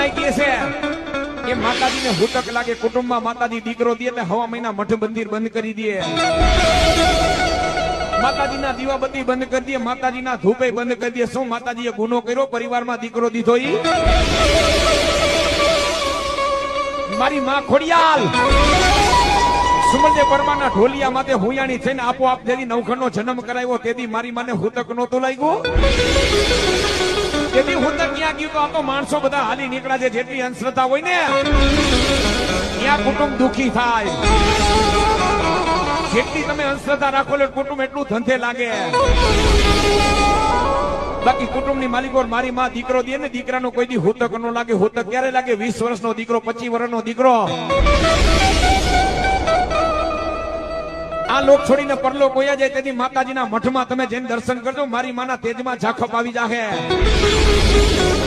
કઈ કહે છે કે માતાજીને હુતક લાગે કુટુંબમાં માતાજી દીકરો દે એટલે હવા મહિના મઠ મંદિર બંધ કરી દે, માતાજીના દીવાબત્તી બંધ કરી દે, માતાજીના ધૂપે બંધ કરી દે. શું માતાજીએ ગુનો કર્યો? પરિવારમાં દીકરો દીધો. ઈ મારી માં ખોડિયાલ સુમલજે પરમાના ઢોલિયા માથે હુયાણી થઈને આપોઆપ જેથી નવખંડનો જન્મ કરાવ્યો તેથી મારી માને હુતક નહોતું લાગ્યું. તેથી હુતક ક્યાં ગયું? તો આ તો માણસો બધા હાલી નીકળ્યા છે. જેટલી અંધશ્રદ્ધા હોય ને ત્યાં કુટુંબ દુખી થાય. જેટલી તમે અંધશ્રદ્ધા રાખો એટલે કુટુંબ એટલું ધંધે લાગે. બાકી કુટુંબની માલિકો મારી માં દીકરો દે ને દીકરાનો કોઈ દી હુતક નો લાગે. હુતક ક્યારે લાગે? 20 વર્ષનો દીકરો, 25 વર્ષનો દીકરો. આ લોક છોડીને પરલોક હોયા જાય તેથી માતાજીના મઠમાં તમે જઈને દર્શન કરજો. મારી માના તેજમાં ઝાખપ આવી જાહે.